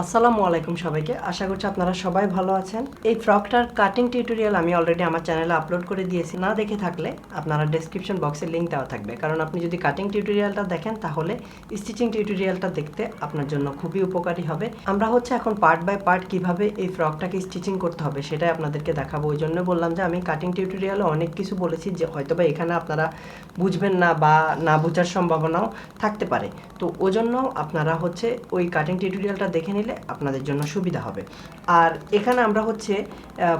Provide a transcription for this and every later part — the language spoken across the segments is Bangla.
আসসালামু আলাইকুম সবাইকে। আশা করছি আপনারা সবাই ভালো আছেন। এই ফ্রকটার কাটিং টিউটোরিয়াল আমি অলরেডি আমার চ্যানেলে আপলোড করে দিয়েছি। না দেখে থাকলে আপনারা ডেসক্রিপশন বক্সে লিঙ্ক দেওয়া থাকবে, কারণ আপনি যদি কাটিং টিউটোরিয়ালটা দেখেন তাহলে স্টিচিং টিউটোরিয়ালটা দেখতে আপনার জন্য খুবই উপকারী হবে। আমরা এখন পার্ট বাই পার্ট কিভাবে এই ফ্রকটাকে স্টিচিং করতে হবে সেটাই আপনাদেরকে দেখাবো। ওই জন্য বললাম যে আমি কাটিং টিউটোরিয়ালে অনেক কিছু বলেছি যে হয়তোবা এখানে আপনারা বুঝবেন না বা না বোঝার সম্ভাবনাও থাকতে পারে। তো ওই জন্য আপনারা ওই কাটিং টিউটোরিয়ালটা দেখে নিলে আপনাদের জন্য সুবিধা হবে। আর এখানে আমরা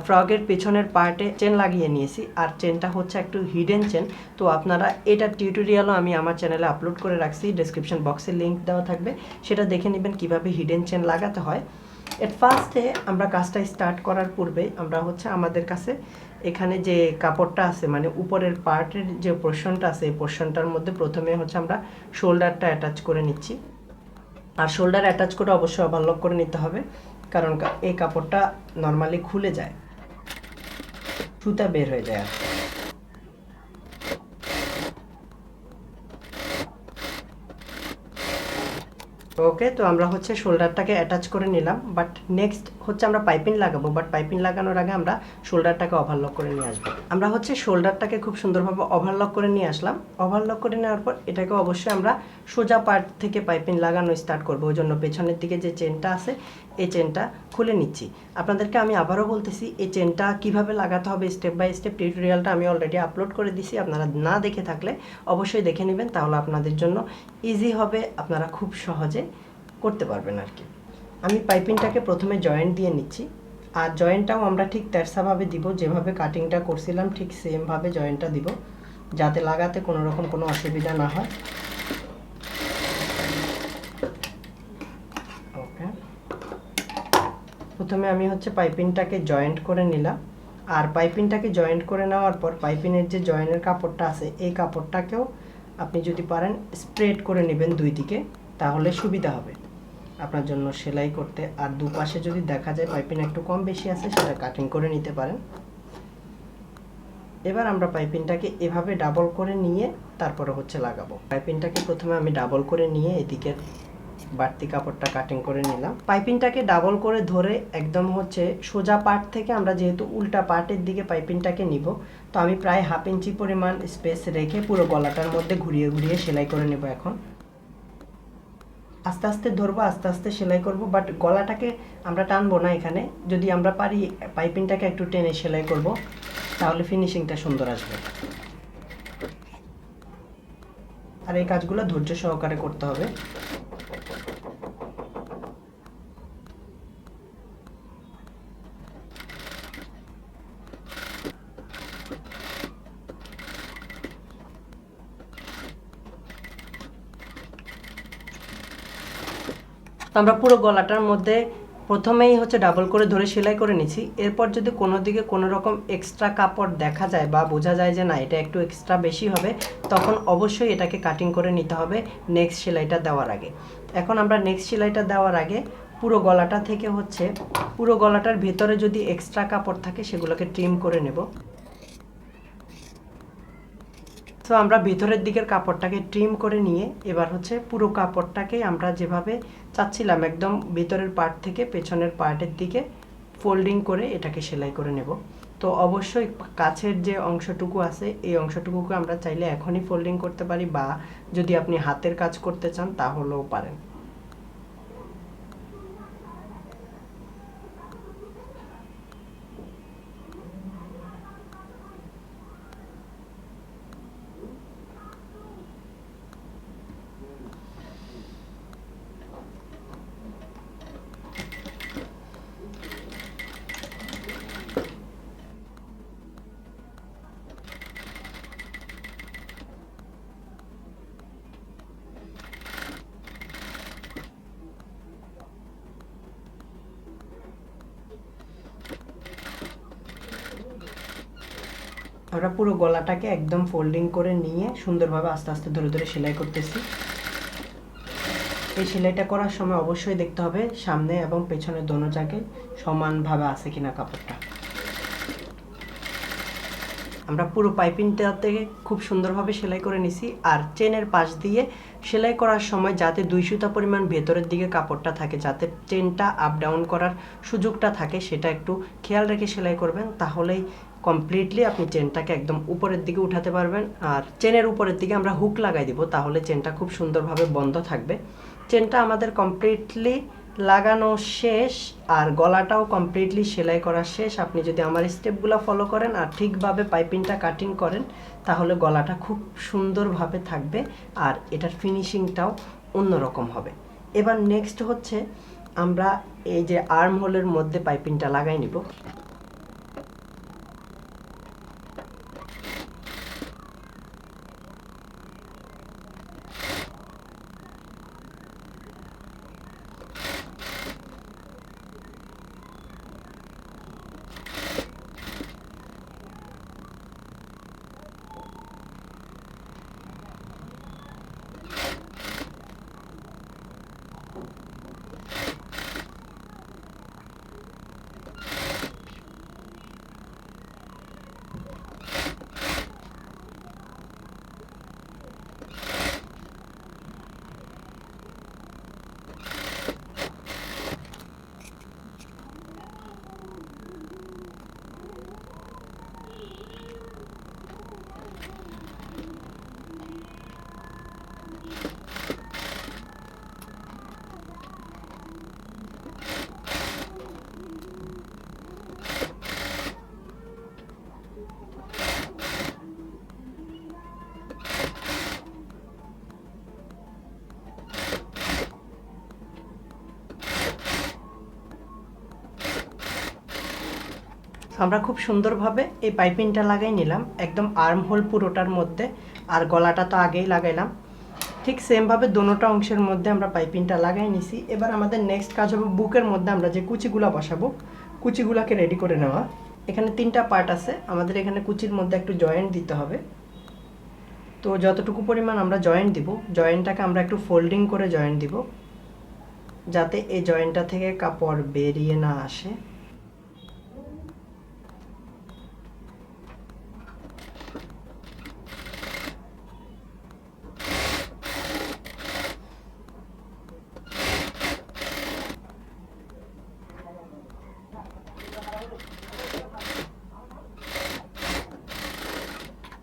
ফ্রকের পেছনের পার্টে চেন লাগিয়ে নিয়েছি, আর চেনটা একটু হিডেন চেন। তো আপনারা এটার টিউটোরিয়ালও আমি আমার চ্যানেলে আপলোড করে রাখছি, ডেসক্রিপশন বক্সে লিঙ্ক দেওয়া থাকবে, সেটা দেখে নেবেন কিভাবে হিডেন চেন লাগাতে হয়। এট ফার্স্টে আমরা কাজটা স্টার্ট করার পূর্বে আমরা আমাদের কাছে এখানে যে কাপড়টা আছে, মানে উপরের পার্টের যে পোর্শনটা আছে, এই পোর্শনটার মধ্যে প্রথমে আমরা শোল্ডারটা অ্যাটাচ করে নিচ্ছি। আর শোল্ডার অ্যাটাচ করে অবশ্যই ওভারলক করে নিতে হবে, কারণ এই কাপড়টা নর্মালি খুলে যায়, সুতা বের হয়ে যায়। ওকে, তো আমরা শোল্ডারটাকে অ্যাটাচ করে নিলাম, বাট নেক্সট আমরা পাইপিং লাগাবো। বাট পাইপিং লাগানোর আগে আমরা শোল্ডারটাকে ওভারলক করে নিয়ে আসবো। আমরা শোল্ডারটাকে খুব সুন্দরভাবে ওভারলক করে নিয়ে আসলাম। ওভারলক করে নেওয়ার পর এটাকে অবশ্যই আমরা সোজা পার্ট থেকে পাইপিং লাগানো স্টার্ট করবো। ওই জন্য পেছনের দিকে যে চেনটা আছে এই চেনটা খুলে নিচ্ছি। আপনাদেরকে আমি আবারও বলতেছি, এই চেনটা কিভাবে লাগাতে হবে স্টেপ বাই স্টেপ টিউটোরিয়ালটা আমি অলরেডি আপলোড করে দিছি। আপনারা না দেখে থাকলে অবশ্যই দেখে নেবেন, তাহলে আপনাদের জন্য ইজি হবে, আপনারা খুব সহজে করতে পারবেন আর কি। আমি পাইপিংটাকে প্রথমে জয়েন্ট দিয়ে নিচ্ছি, আর জয়েন্টটাও আমরা ঠিক তেরসাভাবে দিব, যেভাবে কাটিংটা করছিলাম ঠিক সেমভাবে জয়েন্টটা দিব, যাতে লাগাতে কোনো রকম কোনো অসুবিধা না হয়। ওকে, প্রথমে আমি পাইপিংটাকে জয়েন্ট করে নিলাম। আর পাইপিংটাকে জয়েন্ট করে নেওয়ার পর পাইপিংয়ের যে জয়েন্টের কাপড়টা আছে এই কাপড়টাকেও আপনি যদি পারেন স্প্রেড করে নেবেন দুই দিকে, তাহলে সুবিধা হবে আপনার জন্য সেলাই করতে। আর দুপাশে যদি দেখা যায় পাইপিং একটু কম বেশি আছে, সেটা কাটিং করে নিতে পারেন। এবার আমরা পাইপিংটাকে এভাবে ডাবল করে নিয়ে তারপরে লাগাবো। পাইপিংটাকে প্রথমে আমি ডাবল করে নিয়ে এদিকে বাড়তি কাপড়টা কাটিং করে নিলাম। পাইপিংটাকে ডাবল করে ধরে একদম সোজা পার্ট থেকে আমরা যেহেতু উল্টা পার্টের দিকে পাইপিংটাকে নিব, তো আমি প্রায় 1/2 ইঞ্চি পরিমাণ স্পেস রেখে পুরো গলাটার মধ্যে ঘুরিয়ে ঘুরিয়ে সেলাই করে নেব। এখন আস্তে আস্তে ধরবো, আস্তে আস্তে সেলাই করব, বাট গলাটাকে আমরা টানবো না। এখানে যদি আমরা পারি পাইপিংটাকে একটু টেনে সেলাই করব, তাহলে ফিনিশিংটা সুন্দর আসবে। আর এই কাজগুলো ধৈর্য সহকারে করতে হবে। আমরা পুরো গলাটার মধ্যে প্রথমেই ডাবল করে ধরে সেলাই করে নিচ্ছি। এরপর যদি কোনো দিকে কোনো রকম এক্সট্রা কাপড় দেখা যায় বা বোঝা যায় যে না এটা একটু এক্সট্রা বেশি হবে, তখন অবশ্যই এটাকে কাটিং করে নিতে হবে নেক্সট সেলাইটা দেওয়ার আগে। এখন আমরা নেক্সট সেলাইটা দেওয়ার আগে পুরো গলাটা থেকে পুরো গলাটার ভেতরে যদি এক্সট্রা কাপড় থাকে সেগুলোকে ট্রিম করে নেব। তো আমরা ভিতরের দিকের কাপড়টাকে ট্রিম করে নিয়ে এবার পুরো কাপড়টাকে আমরা যেভাবে চাচ্ছিলাম একদম ভিতরের পার্ট থেকে পেছনের পার্টের দিকে ফোল্ডিং করে এটাকে সেলাই করে নেব। তো অবশ্যই কাছের যে অংশটুকু আছে এই অংশটুকুকে আমরা চাইলে এখনই ফোল্ডিং করতে পারি, বা যদি আপনি হাতের কাজ করতে চান তাহলেও পারেন। আমরা পুরো গলাটাকে একদম ফোল্ডিং করে নিয়ে সুন্দরভাবে আস্তে আস্তে ধরে ধরে সেলাই করতেছি। এই সেলাইটা করার সময় অবশ্যই দেখতে হবে সামনে এবং পেছনে দোনো জায়গায় সমানভাবে আছে কিনা কাপড়টা। আমরা পুরো পাইপিংটাতে খুব সুন্দরভাবে সেলাই করে নিছি। আর চেনের পাশ দিয়ে সেলাই করার সময় যাতে 2 সুতা পরিমাণ ভেতরের দিকে কাপড়টা থাকে, যাতে চেনটা আপ ডাউন করার সুযোগটা থাকে, সেটা একটু খেয়াল রেখে সেলাই করবেন। তাহলেই কমপ্লিটলি আপনি চেনটাকে একদম উপরের দিকে উঠাতে পারবেন। আর চেনের উপরের দিকে আমরা হুক লাগাই দিব, তাহলে চেনটা খুব সুন্দরভাবে বন্ধ থাকবে। চেনটা আমাদের কমপ্লিটলি লাগানো শেষ আর গলাটাও কমপ্লিটলি সেলাই করা শেষ। আপনি যদি আমার স্টেপগুলো ফলো করেন আর ঠিকভাবে পাইপিংটা কাটিং করেন, তাহলে গলাটা খুব সুন্দরভাবে থাকবে আর এটার ফিনিশিংটাও অন্যরকম হবে। এবার নেক্সট হচ্ছে আমরা এই যে আর্ম হোলের মধ্যে পাইপিংটা লাগাই নিব। আমরা খুব সুন্দরভাবে এই পাইপিংটা লাগাই নিলাম একদম আর্ম হোল পুরোটার মধ্যে, আর গলাটা তো আগেই লাগাইলাম। ঠিক সেমভাবে দোনোটা অংশের মধ্যে আমরা পাইপিংটা লাগাই নিছি। এবার আমাদের নেক্সট কাজ হবে বুকের মধ্যে আমরা যে কুচিগুলো বসাবো, কুচিগুলোকে রেডি করে নেওয়া। এখানে 3টা পার্ট আছে, আমাদের এখানে কুচির মধ্যে একটু জয়েন্ট দিতে হবে। তো যতটুকু পরিমাণ আমরা জয়েন্ট দিব, জয়েন্টটাকে আমরা একটু ফোল্ডিং করে জয়েন্ট দিব, যাতে এই জয়েন্টটা থেকে কাপড় বেরিয়ে না আসে।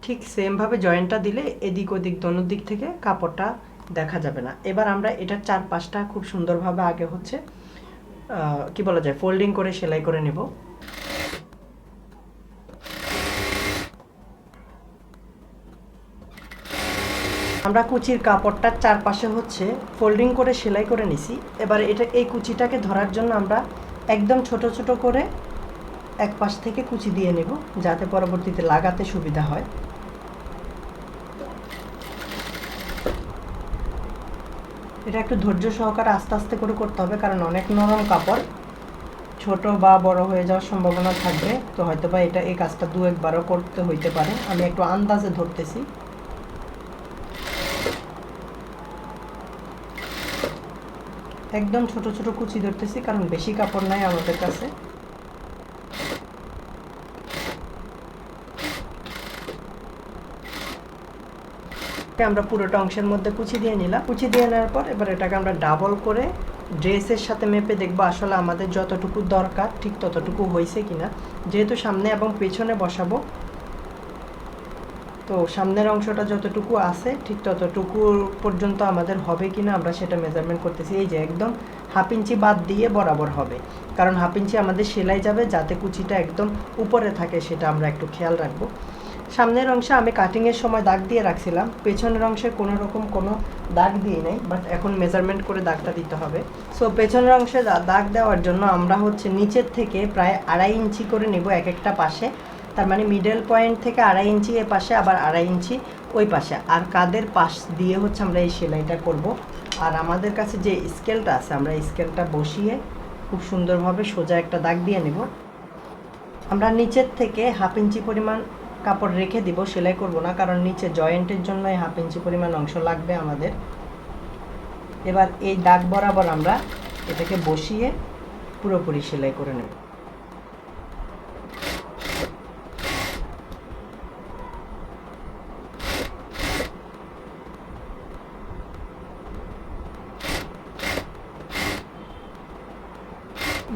ঠিক সেমভাবে জয়েন্টটা দিলে এদিক ওদিক দোনো দিক থেকে কাপড়টা দেখা যাবে না। এবার আমরা এটার চারপাশটা খুব সুন্দরভাবে আগে হচ্ছে কি বলা যায় ফোল্ডিং করে সেলাই করে নেব। আমরা কুচির কাপড়টার চারপাশে হচ্ছে ফোল্ডিং করে সেলাই করে নিছি। এবার এই কুচিটাকে ধরার জন্য আমরা একদম ছোট ছোট করে এক পাশ থেকে কুচি দিয়ে নেব, যাতে পরবর্তীতে লাগাতে সুবিধা হয়। এটা একটু ধৈর্য সহকারে আস্তে আস্তে করে করতে হবে, কারণ অনেক নরম কাপড়, ছোট বা বড় হয়ে যাওয়ার সম্ভাবনা থাকবে। তো হয়তো বা এই কাজটা 2-1 বারও করতে হইতে পারে, আমি একটু আন্দাজে ধরতেছি। একদম ছোট ছোট কুচি ধরতেছি, কারণ বেশি কাপড় নাই আমাদের কাছে। আমরা পুরোটা অংশের মধ্যে কুচি দিয়ে নিলাম। কুচি দিয়ে নেওয়ার পর এবার এটাকে আমরা ডাবল করে ড্রেসের সাথে মেপে দেখবো আসলে আমাদের যতটুকু দরকার ঠিক ততটুকু হয়েছে কিনা। যেহেতু সামনে এবং পেছনে বসাবো, তো সামনের অংশটা যতটুকু আছে ঠিক ততটুকু পর্যন্ত আমাদের হবে কিনা আমরা সেটা মেজারমেন্ট করতেছি। এই যে একদম 1/2 ইঞ্চি বাদ দিয়ে বরাবর হবে, কারণ 1/2 ইঞ্চি আমাদের সেলাই যাবে, যাতে কুচিটা একদম উপরে থাকে সেটা আমরা একটু খেয়াল রাখবো। সামনের অংশে আমি কাটিংয়ের সময় দাগ দিয়ে রাখছিলাম, পেছনের অংশে কোনো রকম কোনো দাগ দিয়ে নেই, বাট এখন মেজারমেন্ট করে দাগটা দিতে হবে। সো পেছনের অংশে দাগ দেওয়ার জন্য আমরা হচ্ছে নিচের থেকে প্রায় 2.5 ইঞ্চি করে নেব এক একটা পাশে। তার মানে মিডল পয়েন্ট থেকে 2.5 ইঞ্চি এ পাশে, আবার 2.5 ইঞ্চি ওই পাশে, আর কাঁধের পাশ দিয়ে হচ্ছে আমরা এই সেলাইটা করব। আর আমাদের কাছে যে স্কেলটা আছে, আমরা স্কেলটা বসিয়ে খুব সুন্দরভাবে সোজা একটা দাগ দিয়ে নেব। আমরা নিচের থেকে 1/2 ইঞ্চি পরিমাণ কাপড় রেখে দিব, সেলাই করব না, কারণ নিচে জয়েন্টের জন্য 1/2 ইঞ্চি পরিমাণ অংশ লাগবে আমাদের। এবার এই দাগ বরাবর আমরা এটাকে বসিয়ে পুরোপুরি সেলাই করে নেব।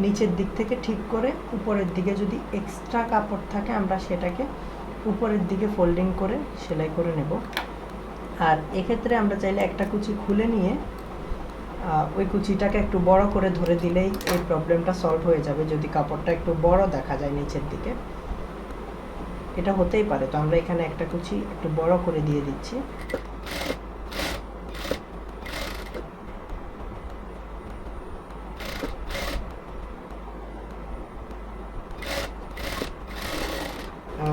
নিচের দিক থেকে ঠিক করে উপরের দিকে যদি এক্সট্রা কাপড় থাকে আমরা সেটাকে উপরের দিকে ফোল্ডিং করে সেলাই করে নেব। আর এক্ষেত্রে আমরা চাইলে একটা কুচি খুলে নিয়ে ওই কুচিটাকে একটু বড় করে ধরে দিলেই এই প্রবলেমটা সলভ হয়ে যাবে, যদি কাপড়টা একটু বড় দেখা যায় নিচের দিকে। এটা হতেই পারে, তো আমরা এখানে একটা কুচি একটু বড় করে দিয়ে দিচ্ছি।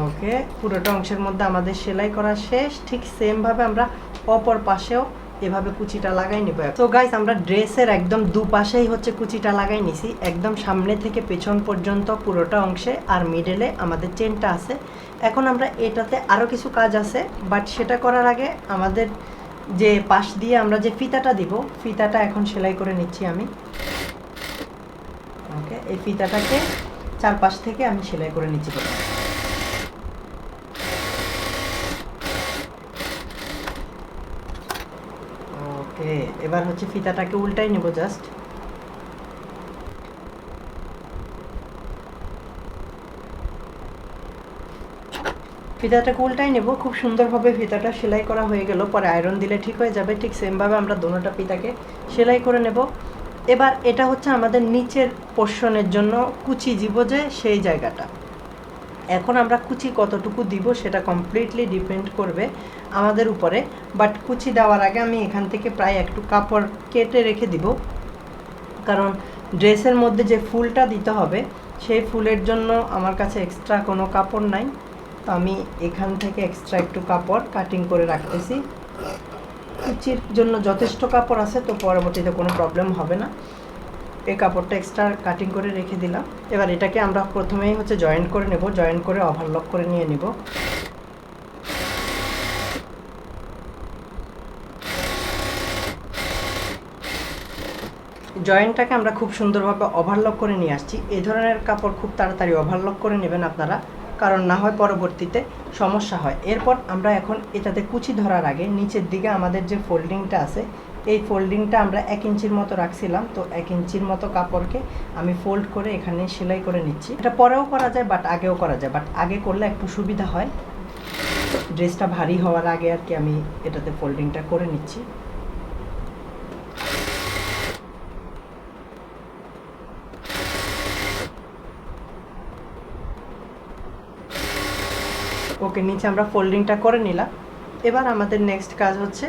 ওকে, পুরোটা অংশের মধ্যে আমাদের সেলাই করা শেষ। ঠিক সেম ভাবে আমরা অপর পাশেও এভাবে কুচিটা লাগাই নিব। তো গাইস, আমরা ড্রেসের একদম দুপাশেই হচ্ছে কুচিটা লাগাই নিছি, একদম সামনে থেকে পেছন পর্যন্ত পুরোটা অংশে, আর মিডলে আমাদের চেনটা আছে। এখন আমরা এটাতে আরও কিছু কাজ আছে, বাট সেটা করার আগে আমাদের যে পাশ দিয়ে আমরা যে ফিতাটা দিব, ফিতাটা এখন সেলাই করে নিচ্ছি আমি। ওকে, এই ফিতাটাকে চারপাশ থেকে আমি সেলাই করে নিচ্ছি। ওকে, এবার হচ্ছে ফিতাটাকে উল্টাই নেব জাস্ট। ফিতাটাকে উল্টাই নেব, খুব সুন্দরভাবে ফিতাটা সেলাই করা হয়ে গেল, পরে আয়রন দিলে ঠিক হয়ে যাবে। ঠিক সেমভাবে আমরা দোনোটা ফিতাকে সেলাই করে নেব। এবার এটা হচ্ছে আমাদের নিচের পোর্শনের জন্য কুচি দিব যে সেই জায়গাটা। এখন আমরা কুচি কতটুকু দিব সেটা কমপ্লিটলি ডিপেন্ড করবে আমাদের উপরে, বাট কুচি দেওয়ার আগে আমি এখান থেকে প্রায় একটু কাপড় কেটে রেখে দিব, কারণ ড্রেসের মধ্যে যে ফুলটা দিতে হবে সেই ফুলের জন্য আমার কাছে এক্সট্রা কোনো কাপড় নাই। তো আমি এখান থেকে এক্সট্রা একটু কাপড় কাটিং করে রাখতেছি। কুচির জন্য যথেষ্ট কাপড় আছে, তো পরবর্তীতে কোনো প্রবলেম হবে না। এই কাপড়টা এক্সট্রা কাটিং করে রেখে দিলাম। এবার এটাকে আমরা প্রথমেই হচ্ছে জয়েন্ট করে নেব, জয়েন্ট করে ওভারলক করে নিয়ে নিব। জয়েন্টটাকে আমরা খুব সুন্দরভাবে ওভারলক করে নিয়ে আসছি। এই ধরনের কাপড় খুব তাড়াতাড়ি ওভারলক করে নেবেন আপনারা, কারণ না হয় পরবর্তীতে সমস্যা হয়। এরপর আমরা এখন এটাতে কুচি ধরার আগে নিচের দিকে আমাদের যে ফোল্ডিংটা আছে, এই ফোল্ডিংটা আমরা 1 ইঞ্চির মতো রাখছিলাম, তো 1 ইঞ্চির মতো কাপড়কে আমি ফোল্ড করে এখানে সেলাই করে নিচ্ছি। এটা পরেও করা যায়, বাট আগেও করা যায়, বাট আগে করলে একটু সুবিধা হয়। ড্রেসটা ভারী হওয়ার আগে আর কি আমি এটাতে ফোল্ডিংটা করে নিচ্ছি। ওকে, নিচে আমরা ফোল্ডিংটা করে নিলাম। এবার আমাদের নেক্সট কাজ হচ্ছে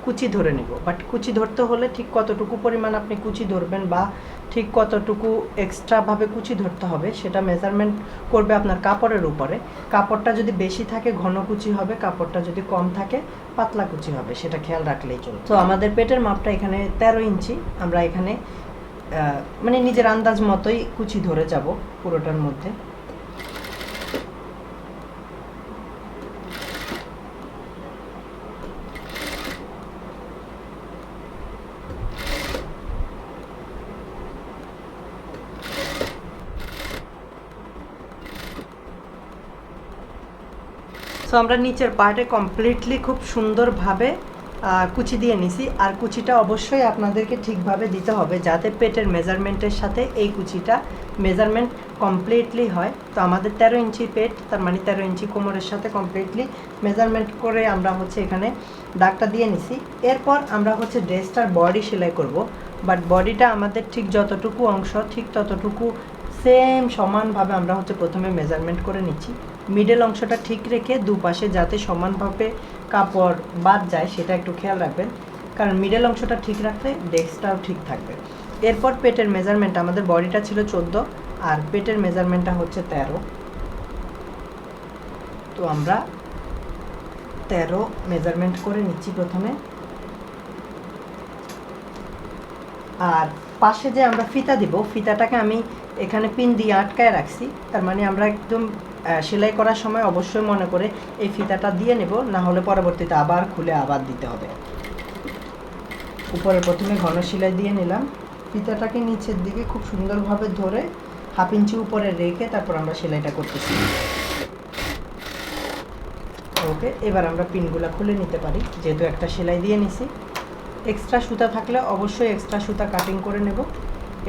কুচি ধরে নেব, বাট কুচি ধরতে হলে ঠিক কতটুকু পরিমাণ আপনি কুচি ধরবেন বা ঠিক কতটুকু এক্সট্রাভাবে কুচি ধরতে হবে সেটা মেজারমেন্ট করবে আপনার কাপড়ের উপরে। কাপড়টা যদি বেশি থাকে ঘন কুচি হবে, কাপড়টা যদি কম থাকে পাতলা কুচি হবে, সেটা খেয়াল রাখলেই চলবে। তো আমাদের পেটের মাপটা এখানে 13 ইঞ্চি। আমরা এখানে মানে নিজের আন্দাজ মতোই কুচি ধরে যাব পুরোটার মধ্যে। সো আমরা নিচের পার্টে কমপ্লিটলি খুব সুন্দরভাবে কুচি দিয়ে নিছি। আর কুচিটা অবশ্যই আপনাদেরকে ঠিকভাবে দিতে হবে যাতে পেটের মেজারমেন্টের সাথে এই কুচিটা মেজারমেন্ট কমপ্লিটলি হয়। তো আমাদের 13 ইঞ্চি পেট, তার মানে 13 ইঞ্চি কোমরের সাথে কমপ্লিটলি মেজারমেন্ট করে আমরা হচ্ছে এখানে দাগটা দিয়ে নিছি। এরপর আমরা হচ্ছে ড্রেসটার বডি সেলাই করব, বাট বডিটা আমাদের ঠিক যতটুকু অংশ ঠিক ততটুকু সেম সমানভাবে আমরা হচ্ছে প্রথমে মেজারমেন্ট করে নিচ্ছি। মিডল অংশটা ঠিক রেখে দুপাশে যাতে সমানভাবে কাপড় বাদ যায় সেটা একটু খেয়াল রাখবেন, কারণ মিডল অংশটা ঠিক রাখলে ড্রেসটাও ঠিক থাকবে। এরপর পেটের মেজারমেন্ট, আমাদের বডিটা ছিল 14 আর পেটের মেজারমেন্টটা হচ্ছে 13। তো আমরা 13 মেজারমেন্ট করে নিচ্ছি প্রথমে। আর পাশে যে আমরা ফিতা দিব, ফিতাটাকে আমি এখানে পিন দিয়ে আটকায় রাখছি, তার মানে আমরা একদম সেলাই করার সময় অবশ্যই মনে করে এই ফিতাটা দিয়ে নেব, না হলে পরবর্তীতে আবার খুলে আবার দিতে হবে। উপরে প্রথমে ঘন সেলাই দিয়ে নিলাম, ফিতাটাকে নিচের দিকে খুব সুন্দরভাবে ধরে 1/2 ইঞ্চি উপরে রেখে তারপর আমরা সেলাইটা করতেছি। ওকে, এবার আমরা পিনগুলো খুলে নিতে পারি, যেহেতু একটা সেলাই দিয়ে নিছি। এক্সট্রা সুতা থাকলে অবশ্যই এক্সট্রা সুতা কাটিং করে নেব।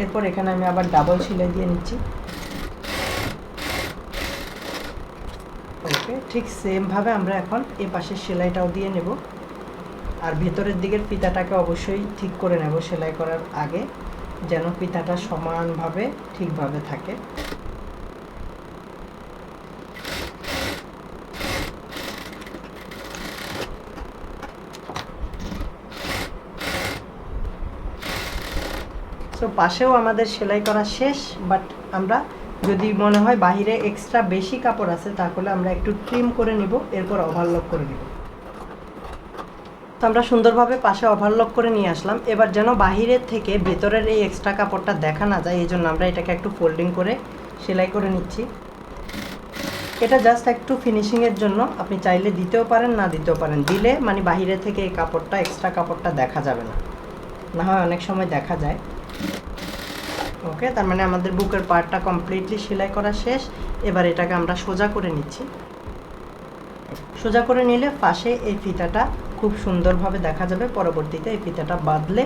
এরপর এখানে আমি আবার ডাবল সেলাই দিয়ে নিচ্ছি। ওকে, ঠিক সেমভাবে আমরা এখন এই পাশের সেলাইটাও দিয়ে নেব। আর ভেতরের দিকের ফিতাটাকে অবশ্যই ঠিক করে নেব সেলাই করার আগে, যেন ফিতাটা সমানভাবে ঠিকভাবে থাকে। সো পাশেও আমাদের সেলাই করা শেষ, বাট আমরা যদি মনে হয় বাহিরে এক্সট্রা বেশি কাপড় আছে তাহলে আমরা একটু ট্রিম করে নিব, এরপর ওভারলক করে নিব। তো আমরা সুন্দরভাবে পাশে ওভারলক করে নিয়ে আসলাম। এবার যেন বাহিরের থেকে ভেতরের এই এক্সট্রা কাপড়টা দেখা না যায়, এই জন্য আমরা এটাকে একটু ফোল্ডিং করে সেলাই করে নিচ্ছি। এটা জাস্ট একটু ফিনিশিংয়ের জন্য, আপনি চাইলে দিতেও পারেন না দিতেও পারেন। দিলে মানে বাহিরে থেকে এই কাপড়টা এক্সট্রা কাপড়টা দেখা যাবে না, না হয় অনেক সময় দেখা যায়। ওকে, তার মানে আমাদের বুকের পার্টটা কমপ্লিটলি সেলাই করা শেষ। এবার এটাকে আমরা সোজা করে নিচ্ছি। সোজা করে নিলে পাশে এই ফিতাটা খুব সুন্দরভাবে দেখা যাবে, পরবর্তীতে এই ফিতাটা বাঁধলে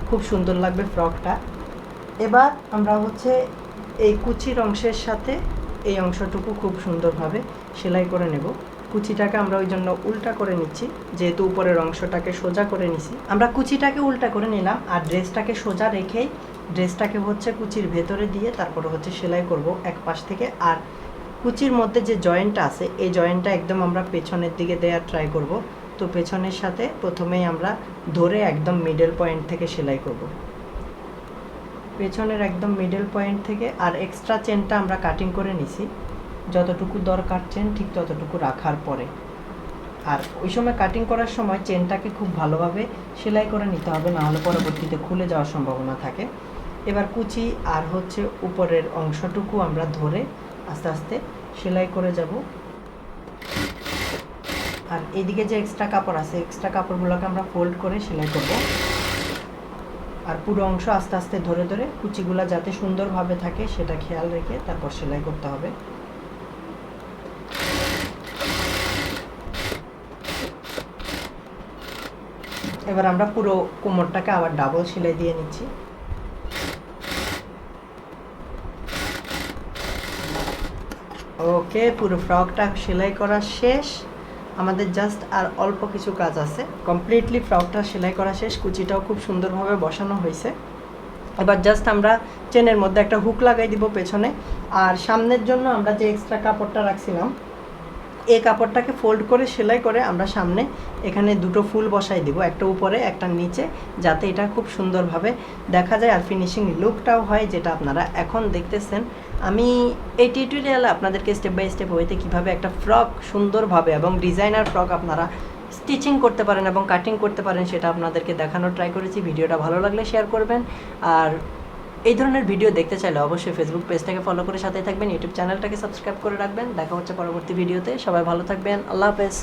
খুব সুন্দর লাগবে ফ্রকটা। এবার আমরা হচ্ছে এই কুচির অংশের সাথে এই অংশটুকু খুব সুন্দরভাবে সেলাই করে নেব। কুচিটাকে আমরা ওই জন্য উল্টা করে নিচ্ছি, যেহেতু উপরের অংশটাকে সোজা করে নিছি। আমরা কুচিটাকে উল্টা করে নিলাম, আর ড্রেসটাকে সোজা রেখেই ড্রেসটাকে হচ্ছে কুচির ভেতরে দিয়ে তারপরে হচ্ছে সেলাই করব এক পাশ থেকে। আর কুচির মধ্যে যে জয়েন্টটা আছে এই জয়েন্টটা একদম আমরা পেছনের দিকে দেওয়ার ট্রাই করব। তো পেছনের সাথে প্রথমেই আমরা ধরে একদম মিডল পয়েন্ট থেকে সেলাই করব, পেছনের একদম মিডল পয়েন্ট থেকে। আর এক্সট্রা চেনটা আমরা কাটিং করে নিছি, যতটুকু দরকার চেন ঠিক ততটুকু রাখার পরে। আর ওই সময় কাটিং করার সময় চেনটাকে খুব ভালোভাবে সেলাই করে নিতে হবে, নাহলে পরবর্তীতে খুলে যাওয়ার সম্ভাবনা থাকে। এবার কুচি আর হচ্ছে উপরের অংশটুকু আমরা ধরে আস্তে আস্তে সেলাই করে যাব। আর এইদিকে যে এক্সট্রা কাপড় আছে এক্সট্রা কাপড়গুলোকে আমরা ফোল্ড করে সেলাই করব। আর পুরো অংশ আস্তে আস্তে ধরে ধরে কুচিগুলো যাতে সুন্দরভাবে থাকে সেটা খেয়াল রেখে তারপর সেলাই করতে হবে। এবার আমরা পুরো কোমরটাকে আবার ডাবল সেলাই দিয়ে নিচ্ছি। ওকে, পুরো ফ্রকটা সেলাই করা শেষ। আমাদের জাস্ট আর অল্প কিছু কাজ আছে, কমপ্লিটলি ফ্রকটা সেলাই করা শেষ। কুচিটাও খুব সুন্দরভাবে বসানো হয়েছে। এবার জাস্ট আমরা চেনের মধ্যে একটা হুক লাগাই দিব পেছনে। আর সামনের জন্য আমরা যে এক্সট্রা কাপড়টা রাখছিলাম এই কাপড়টাকে ফোল্ড করে সেলাই করে আমরা সামনে এখানে দুটো ফুল বসাই দিব, একটা উপরে একটা নিচে, যাতে এটা খুব সুন্দরভাবে দেখা যায় আর ফিনিশিং লুকটাও হয়, যেটা আপনারা এখন দেখতেছেন। আমি এই টিউটোরিয়ালে আপনাদেরকে স্টেপ বাই স্টেপ ওয়েতে কীভাবে একটা ফ্রক সুন্দরভাবে এবং ডিজাইনার ফ্রক আপনারা স্টিচিং করতে পারেন এবং কাটিং করতে পারেন সেটা আপনাদেরকে দেখানোর ট্রাই করেছি। ভিডিওটা ভালো লাগলে শেয়ার করবেন, আর এই ধরনের ভিডিও দেখতে চাইলে অবশ্যই ফেসবুক পেজটাকে ফলো করে সাথে থাকবেন, ইউটিউব চ্যানেলটাকে সাবস্ক্রাইব করে রাখবেন। দেখা হচ্ছে পরবর্তী ভিডিওতে। সবাই ভালো থাকবেন, আল্লাহ হাফেজ।